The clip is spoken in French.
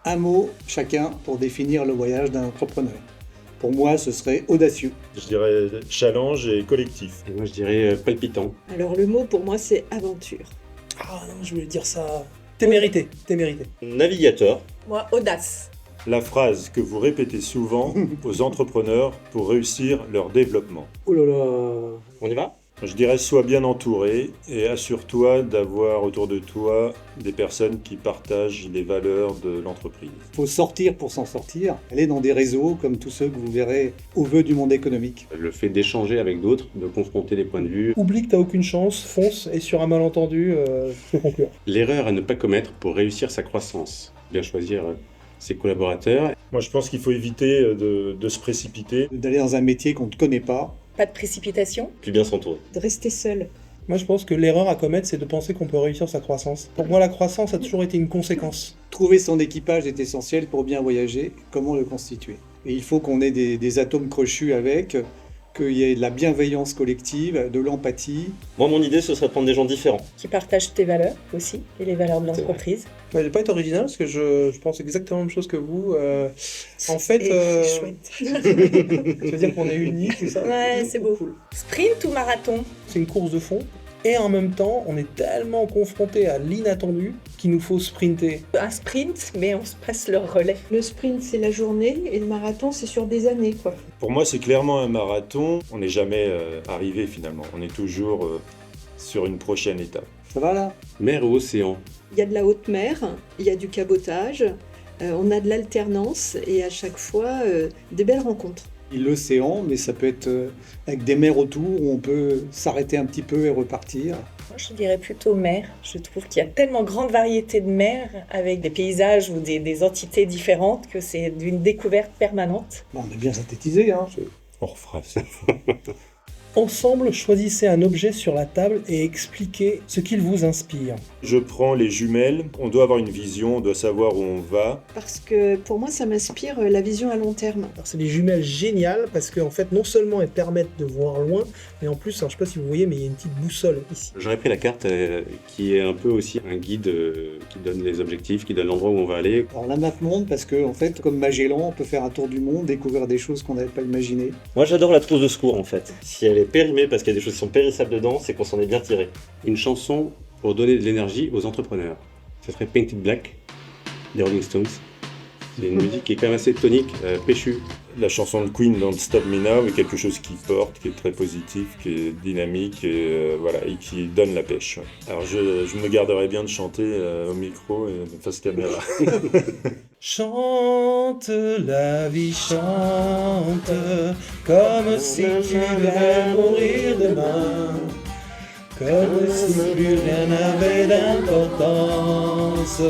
Un mot chacun pour définir le voyage d'un entrepreneur. Pour moi, ce serait audacieux. Je dirais challenge et collectif. Et moi, je dirais palpitant. Alors le mot pour moi c'est aventure. Ah non, je voulais dire ça. T'es mérité. Navigateur. Moi, audace. La phrase que vous répétez souvent aux entrepreneurs pour réussir leur développement. Oh là là. On y va? Je dirais sois bien entouré et assure-toi d'avoir autour de toi des personnes qui partagent les valeurs de l'entreprise. Il faut sortir pour s'en sortir. Aller dans des réseaux comme tous ceux que vous verrez au vœu du monde économique. Le fait d'échanger avec d'autres, de confronter des points de vue. Oublie que t'as aucune chance, fonce, et sur un malentendu, faut conclure. L'erreur à ne pas commettre pour réussir sa croissance. Bien choisir ses collaborateurs. Moi, je pense qu'il faut éviter de se précipiter. D'aller dans un métier qu'on ne connaît pas. Pas de précipitation. Puis bien s'entourer. De rester seul. Moi, je pense que l'erreur à commettre, c'est de penser qu'on peut réussir sa croissance. Pour moi, la croissance a toujours été une conséquence. Trouver son équipage est essentiel pour bien voyager. Comment le constituer? Et il faut qu'on ait des atomes crochus avec, qu'il y ait de la bienveillance collective, de l'empathie. Moi, mon idée, ce serait de prendre des gens différents. Qui partagent tes valeurs aussi et les valeurs de l'entreprise. Je vais pas être original parce que je pense exactement la même chose que vous. En fait, C'est chouette. je veux dire qu'on est unis, tout ça. Ouais, c'est beau. Cool. Sprint ou marathon? C'est une course de fond. Et en même temps, on est tellement confronté à l'inattendu qu'il nous faut sprinter. Un sprint, mais on se passe le relais. Le sprint c'est la journée et le marathon c'est sur des années quoi. Pour moi, c'est clairement un marathon. On n'est jamais arrivé finalement. On est toujours sur une prochaine étape. Ça va là? Mer ou océan? Il y a de la haute mer, il y a du cabotage, on a de l'alternance et à chaque fois des belles rencontres. L'océan, mais ça peut être avec des mers autour où on peut s'arrêter un petit peu et repartir. Moi, je dirais plutôt mer. Je trouve qu'il y a tellement grande variété de mers avec des paysages ou des entités différentes que c'est d'une découverte permanente. Bon, on est bien synthétisé, hein. On refera ça. Ensemble, choisissez un objet sur la table et expliquez ce qu'il vous inspire. Je prends les jumelles. On doit avoir une vision, on doit savoir où on va. Parce que pour moi ça m'inspire la vision à long terme. Alors, c'est des jumelles géniales parce qu'en fait, non seulement elles permettent de voir loin, mais en plus, alors, je sais pas si vous voyez, mais il y a une petite boussole ici. J'aurais pris la carte qui est un peu aussi un guide qui donne les objectifs, qui donne l'endroit où on va aller. Alors la map monde, parce que en fait, comme Magellan, on peut faire un tour du monde, découvrir des choses qu'on n'avait pas imaginées. Moi, j'adore la trousse de secours, en fait. Si elle est périmée parce qu'il y a des choses qui sont périssables dedans, c'est qu'on s'en est bien tiré. Une chanson pour donner de l'énergie aux entrepreneurs. Ça serait Painted Black des Rolling Stones. C'est une musique qui est quand même assez tonique, péchue. La chanson de Queen, Don't Stop Me Now, est quelque chose qui porte, qui est très positif, qui est dynamique et, voilà, et qui donne la pêche. Alors je me garderais bien de chanter au micro et face caméra. Chante, la vie chante, comme si tu devais mourir demain, comme si plus rien n'avait d'importance.